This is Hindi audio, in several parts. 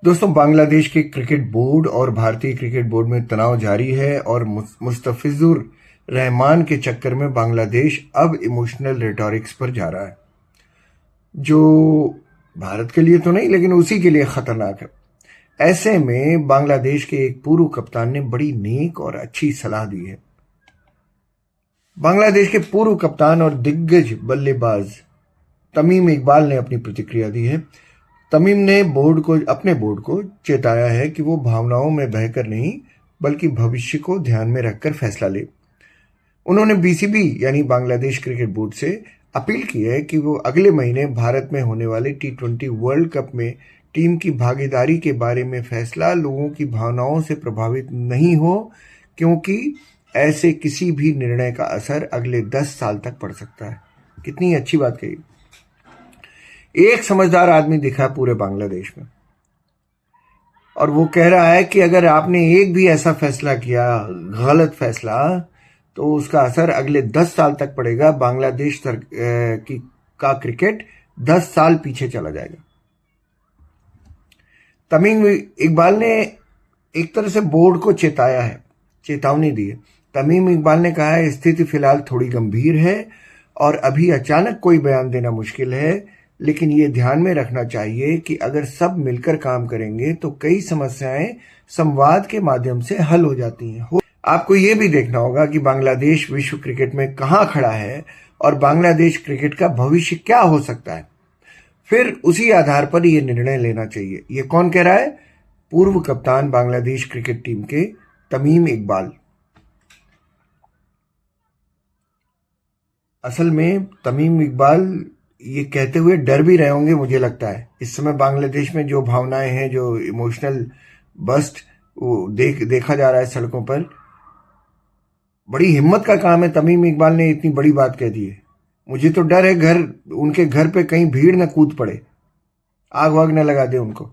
दोस्तों, बांग्लादेश के क्रिकेट बोर्ड और भारतीय क्रिकेट बोर्ड में तनाव जारी है और मुस्तफिजुर रहमान के चक्कर में बांग्लादेश अब इमोशनल रेटोरिक्स पर जा रहा है, जो भारत के लिए तो नहीं लेकिन उसी के लिए खतरनाक है। ऐसे में बांग्लादेश के एक पूर्व कप्तान ने बड़ी नेक और अच्छी सलाह दी है। बांग्लादेश के पूर्व कप्तान और दिग्गज बल्लेबाज तमीम इकबाल ने अपनी प्रतिक्रिया दी है। तमीम ने अपने बोर्ड को चेताया है कि वो भावनाओं में बहकर नहीं बल्कि भविष्य को ध्यान में रखकर फैसला ले। उन्होंने बीसीबी यानी बांग्लादेश क्रिकेट बोर्ड से अपील की है कि वो अगले महीने भारत में होने वाले T20 वर्ल्ड कप में टीम की भागीदारी के बारे में फैसला लोगों की भावनाओं से प्रभावित नहीं हो, क्योंकि ऐसे किसी भी निर्णय का असर अगले 10 साल तक पड़ सकता है। कितनी अच्छी बात कही। एक समझदार आदमी दिखा पूरे बांग्लादेश में और वो कह रहा है कि अगर आपने एक भी ऐसा फैसला किया, गलत फैसला, तो उसका असर अगले 10 साल तक पड़ेगा। बांग्लादेश का क्रिकेट 10 साल पीछे चला जाएगा। तमीम इकबाल ने एक तरह से बोर्ड को चेतावनी दी है। तमीम इकबाल ने कहा है, स्थिति फिलहाल थोड़ी गंभीर है और अभी अचानक कोई बयान देना मुश्किल है, लेकिन ये ध्यान में रखना चाहिए कि अगर सब मिलकर काम करेंगे तो कई समस्याएं संवाद के माध्यम से हल हो जाती हैं। आपको ये भी देखना होगा कि बांग्लादेश विश्व क्रिकेट में कहां खड़ा है और बांग्लादेश क्रिकेट का भविष्य क्या हो सकता है, फिर उसी आधार पर यह निर्णय लेना चाहिए। ये कौन कह रहा है? पूर्व कप्तान बांग्लादेश क्रिकेट टीम के तमीम इकबाल। असल में तमीम इकबाल ये कहते हुए डर भी रहे होंगे, मुझे लगता है। इस समय बांग्लादेश में जो भावनाएं हैं, जो इमोशनल बस्ट देखा जा रहा है सड़कों पर, बड़ी हिम्मत का काम है। तमीम इकबाल ने इतनी बड़ी बात कह दी है। मुझे तो डर है उनके घर पे कहीं भीड़ न कूद पड़े, आग वाग न लगा दे उनको।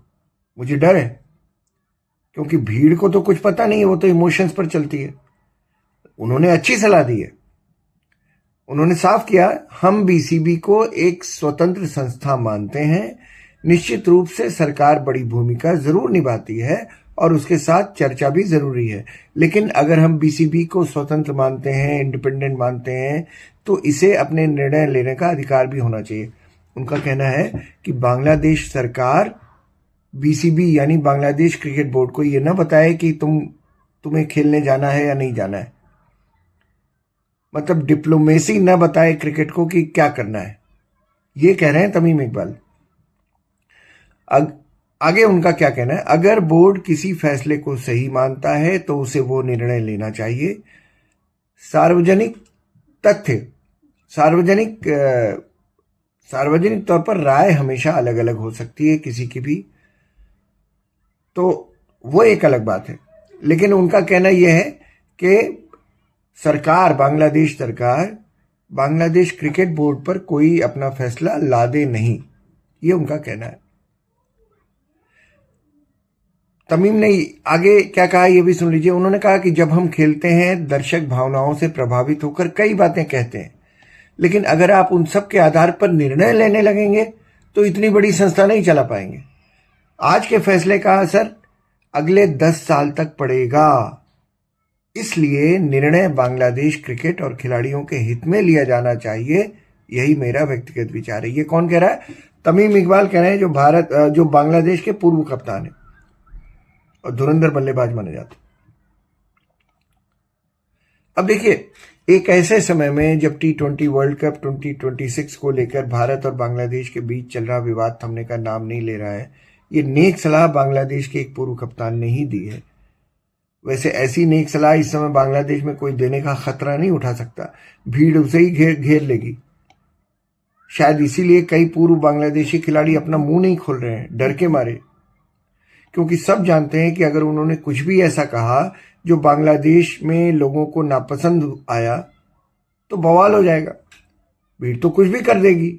मुझे डर है, क्योंकि भीड़ को तो कुछ पता नहीं है, वो तो इमोशंस पर चलती है। उन्होंने अच्छी सलाह दी है। उन्होंने साफ किया, हम बीसीबी को एक स्वतंत्र संस्था मानते हैं। निश्चित रूप से सरकार बड़ी भूमिका जरूर निभाती है और उसके साथ चर्चा भी जरूरी है, लेकिन अगर हम बीसीबी को स्वतंत्र मानते हैं, इंडिपेंडेंट मानते हैं, तो इसे अपने निर्णय लेने का अधिकार भी होना चाहिए। उनका कहना है कि बांग्लादेश सरकार बीसीबी यानी बांग्लादेश क्रिकेट बोर्ड को यह ना बताए कि तुम्हें खेलने जाना है या नहीं जाना है। मतलब डिप्लोमेसी न बताए क्रिकेट को कि क्या करना है। ये कह रहे हैं तमीम इकबाल। आगे उनका क्या कहना है? अगर बोर्ड किसी फैसले को सही मानता है तो उसे वो निर्णय लेना चाहिए। सार्वजनिक तौर पर राय हमेशा अलग अलग हो सकती है किसी की भी, तो वो एक अलग बात है। लेकिन उनका कहना यह है कि बांग्लादेश सरकार बांग्लादेश क्रिकेट बोर्ड पर कोई अपना फैसला लादे नहीं, ये उनका कहना है। तमीम ने आगे क्या कहा ये भी सुन लीजिए। उन्होंने कहा कि जब हम खेलते हैं, दर्शक भावनाओं से प्रभावित होकर कई बातें कहते हैं, लेकिन अगर आप उन सब के आधार पर निर्णय लेने लगेंगे तो इतनी बड़ी संस्था नहीं चला पाएंगे। आज के फैसले का असर अगले 10 साल तक पड़ेगा, इसलिए निर्णय बांग्लादेश क्रिकेट और खिलाड़ियों के हित में लिया जाना चाहिए। यही मेरा व्यक्तिगत विचार है। ये कौन कह रहा है? तमीम इकबाल कह रहे हैं, जो बांग्लादेश के पूर्व कप्तान है और धुरंधर बल्लेबाज माने जाते। अब देखिए, एक ऐसे समय में जब T20 वर्ल्ड कप 2026 को लेकर भारत और बांग्लादेश के बीच चल रहा विवाद थमने का नाम नहीं ले रहा है, ये नेक सलाह बांग्लादेश के एक पूर्व कप्तान ने ही दी है। वैसे ऐसी नेक सलाह इस समय बांग्लादेश में कोई देने का खतरा नहीं उठा सकता। भीड़ उसे ही घेर लेगी। शायद इसीलिए कई पूर्व बांग्लादेशी खिलाड़ी अपना मुंह नहीं खोल रहे हैं, डर के मारे, क्योंकि सब जानते हैं कि अगर उन्होंने कुछ भी ऐसा कहा जो बांग्लादेश में लोगों को नापसंद आया तो बवाल हो जाएगा। भीड़ तो कुछ भी कर देगी।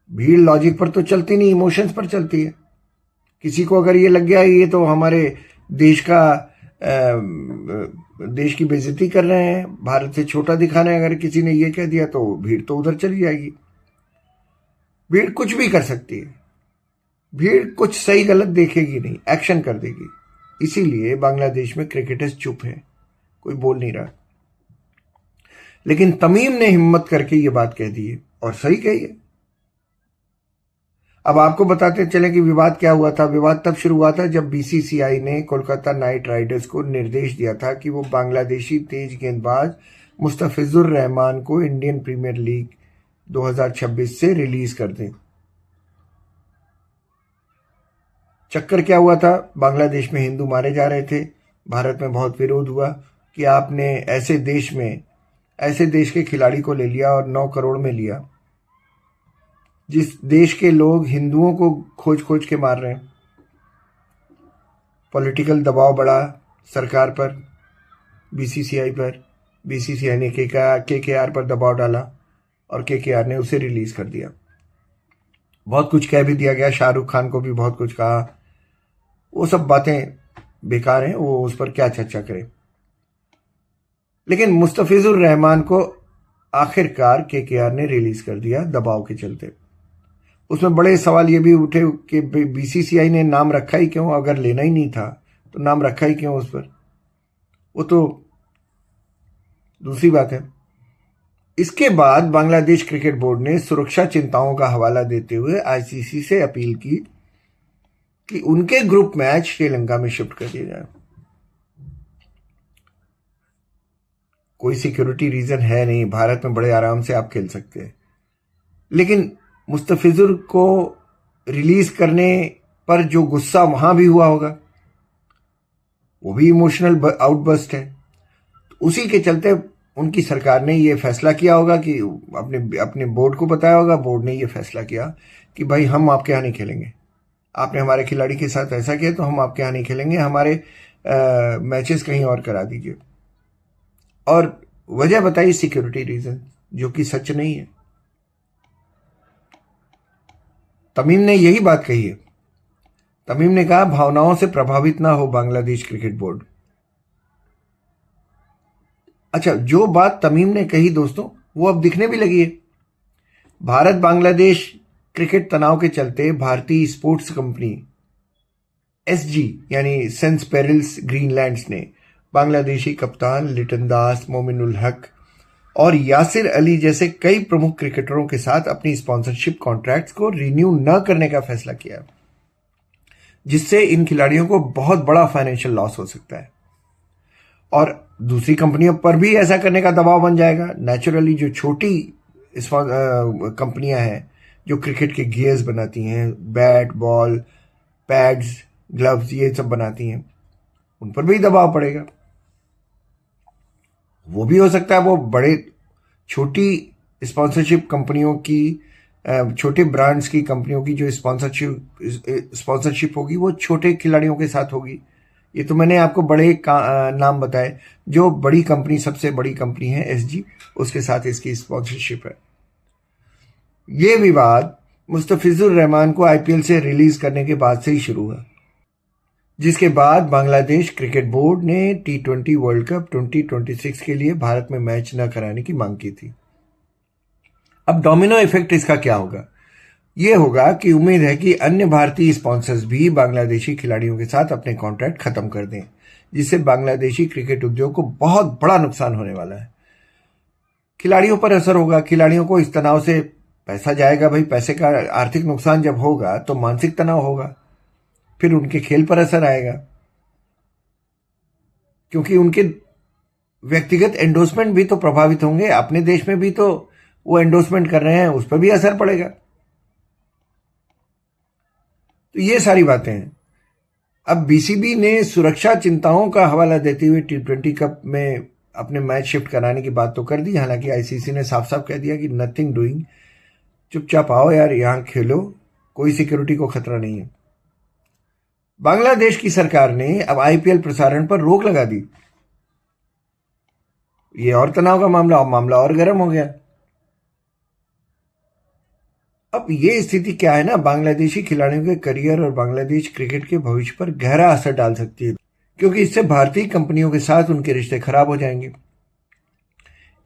भीड़ लॉजिक पर तो चलती नहीं, इमोशंस पर चलती है। किसी को अगर ये लग गया ये तो हमारे देश की बेइज्जती कर रहे हैं, भारत से छोटा दिखाना है, अगर किसी ने ये कह दिया तो भीड़ तो उधर चली जाएगी। भीड़ कुछ भी कर सकती है। भीड़ कुछ सही गलत देखेगी नहीं, एक्शन कर देगी। इसीलिए बांग्लादेश में क्रिकेटर्स चुप हैं, कोई बोल नहीं रहा। लेकिन तमीम ने हिम्मत करके ये बात कह दी है, और सही कही है। अब आपको बताते चले कि विवाद क्या हुआ था। विवाद तब शुरू हुआ था जब बीसीसीआई ने कोलकाता नाइट राइडर्स को निर्देश दिया था कि वो बांग्लादेशी तेज गेंदबाज मुस्तफिजुर रहमान को इंडियन प्रीमियर लीग 2026 से रिलीज कर दें। चक्कर क्या हुआ था, बांग्लादेश में हिंदू मारे जा रहे थे। भारत में बहुत विरोध हुआ कि आपने ऐसे देश के खिलाड़ी को ले लिया और 9 करोड़ में लिया, जिस देश के लोग हिंदुओं को खोज खोज के मार रहे हैं। पॉलिटिकल दबाव बढ़ा सरकार पर, बीसीसीआई पर। बीसीसीआई ने केकेआर पर दबाव डाला और केकेआर ने उसे रिलीज कर दिया। बहुत कुछ कह भी दिया गया, शाहरुख खान को भी बहुत कुछ कहा। वो सब बातें बेकार हैं, वो उस पर क्या चर्चा करें। लेकिन मुस्तफिजुर रहमान को आखिरकार केकेआर ने रिलीज कर दिया दबाव के चलते। उसमें बड़े सवाल ये भी उठे कि बीसीसीआई ने नाम रखा ही क्यों, अगर लेना ही नहीं था तो नाम रखा ही क्यों उस पर। वो तो दूसरी बात है। इसके बाद बांग्लादेश क्रिकेट बोर्ड ने सुरक्षा चिंताओं का हवाला देते हुए आईसीसी से अपील की कि उनके ग्रुप मैच श्रीलंका में शिफ्ट कर दिया जाए। कोई सिक्योरिटी रीजन है नहीं, भारत में बड़े आराम से आप खेल सकते हैं। लेकिन मुस्तफिजुर को रिलीज करने पर जो गुस्सा वहां भी हुआ होगा, वो भी इमोशनल आउटबर्स्ट है। उसी के चलते उनकी सरकार ने ये फैसला किया होगा कि अपने बोर्ड को बताया होगा, बोर्ड ने ये फैसला किया कि भाई हम आपके यहाँ नहीं खेलेंगे, आपने हमारे खिलाड़ी के साथ ऐसा किया तो हम आपके यहाँ नहीं खेलेंगे, हमारे मैचेस कहीं और करा दीजिए। और वजह बताई सिक्योरिटी रीजन, जो कि सच नहीं है। तमीम ने यही बात कही है। तमीम ने कहा भावनाओं से प्रभावित ना हो बांग्लादेश क्रिकेट बोर्ड। अच्छा, जो बात तमीम ने कही दोस्तों, वो अब दिखने भी लगी है। भारत बांग्लादेश क्रिकेट तनाव के चलते भारतीय स्पोर्ट्स कंपनी एसजी यानी सेंस पेरिल्स ग्रीनलैंड्स ने बांग्लादेशी कप्तान लिटन दास, मोमिनुल हक और यासिर अली जैसे कई प्रमुख क्रिकेटरों के साथ अपनी स्पॉन्सरशिप कॉन्ट्रैक्ट्स को रिन्यू न करने का फैसला किया, जिससे इन खिलाड़ियों को बहुत बड़ा फाइनेंशियल लॉस हो सकता है। और दूसरी कंपनियों पर भी ऐसा करने का दबाव बन जाएगा। नेचुरली जो छोटी कंपनियां हैं जो क्रिकेट के गियर्स बनाती हैं, बैट, बॉल, पैड्स, ग्लव्स, ये सब बनाती हैं, उन पर भी दबाव पड़ेगा। वो भी हो सकता है वो बड़े छोटी स्पॉन्सरशिप कंपनियों की, छोटे ब्रांड्स की कंपनियों की जो स्पॉन्सरशिप होगी वो छोटे खिलाड़ियों के साथ होगी। ये तो मैंने आपको बड़े नाम बताए। जो बड़ी कंपनी, सबसे बड़ी कंपनी है एसजी, उसके साथ इसकी स्पॉन्सरशिप है। ये विवाद मुस्तफिजुर रहमान को आईपीएल से रिलीज करने के बाद से ही शुरू हुआ, जिसके बाद बांग्लादेश क्रिकेट बोर्ड ने T20 वर्ल्ड कप 2026 के लिए भारत में मैच न कराने की मांग की थी। अब डोमिनो इफेक्ट इसका क्या होगा? ये होगा कि उम्मीद है कि अन्य भारतीय स्पॉन्सर्स भी बांग्लादेशी खिलाड़ियों के साथ अपने कॉन्ट्रैक्ट खत्म कर दें, जिससे बांग्लादेशी क्रिकेट उद्योग को बहुत बड़ा नुकसान होने वाला है। खिलाड़ियों पर असर होगा, खिलाड़ियों को इस तनाव से पैसा जाएगा। भाई, पैसे का आर्थिक नुकसान जब होगा तो मानसिक तनाव होगा, फिर उनके खेल पर असर आएगा, क्योंकि उनके व्यक्तिगत एंडोर्समेंट भी तो प्रभावित होंगे। अपने देश में भी तो वो एंडोर्समेंट कर रहे हैं, उस पर भी असर पड़ेगा। तो ये सारी बातें हैं। अब बीसीबी ने सुरक्षा चिंताओं का हवाला देते हुए T20 कप में अपने मैच शिफ्ट कराने की बात तो कर दी। हालांकि आईसीसी ने साफ साफ कह दिया कि नथिंग डूइंग, चुपचाप आओ यार, यहां खेलो, कोई सिक्योरिटी को खतरा नहीं है। बांग्लादेश की सरकार ने अब आईपीएल प्रसारण पर रोक लगा दी। ये और तनाव का मामला और गर्म हो गया। अब ये स्थिति क्या है ना, बांग्लादेशी खिलाड़ियों के करियर और बांग्लादेश क्रिकेट के भविष्य पर गहरा असर डाल सकती है, क्योंकि इससे भारतीय कंपनियों के साथ उनके रिश्ते खराब हो जाएंगे।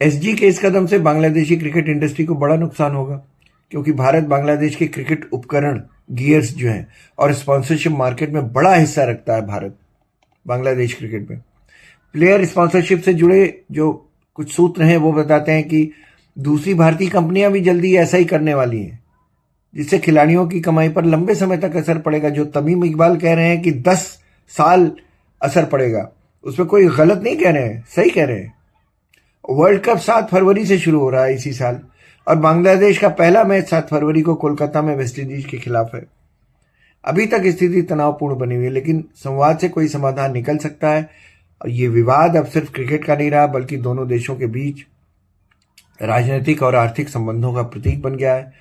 एसजी के इस कदम से बांग्लादेशी क्रिकेट इंडस्ट्री को बड़ा नुकसान होगा, क्योंकि भारत बांग्लादेश के क्रिकेट उपकरण गियर्स जो हैं, और स्पॉन्सरशिप मार्केट में बड़ा हिस्सा रखता है भारत बांग्लादेश क्रिकेट में। प्लेयर स्पॉन्सरशिप से जुड़े जो कुछ सूत्र हैं वो बताते हैं कि दूसरी भारतीय कंपनियां भी जल्दी ऐसा ही करने वाली हैं, जिससे खिलाड़ियों की कमाई पर लंबे समय तक असर पड़ेगा। जो तमीम इकबाल कह रहे हैं कि 10 साल असर पड़ेगा, उसमें कोई गलत नहीं कह रहे हैं, सही कह रहे हैं। वर्ल्ड कप 7 फरवरी से शुरू हो रहा है इसी साल, और बांग्लादेश का पहला मैच 7 फरवरी को कोलकाता में वेस्टइंडीज के खिलाफ है। अभी तक स्थिति तनावपूर्ण बनी हुई है, लेकिन संवाद से कोई समाधान निकल सकता है। और ये विवाद अब सिर्फ क्रिकेट का नहीं रहा, बल्कि दोनों देशों के बीच राजनीतिक और आर्थिक संबंधों का प्रतीक बन गया है।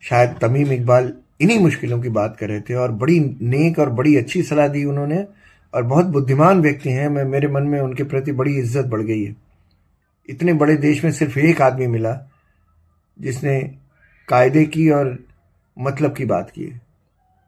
शायद तमीम इकबाल इन्हीं मुश्किलों की बात कर रहे थे, और बड़ी नेक और बड़ी अच्छी सलाह दी उन्होंने, और बहुत बुद्धिमान व्यक्ति हैं। मेरे मन में उनके प्रति बड़ी इज्जत बढ़ गई है। इतने बड़े देश में सिर्फ एक आदमी मिला जिसने कायदे की और मतलब की बात की है।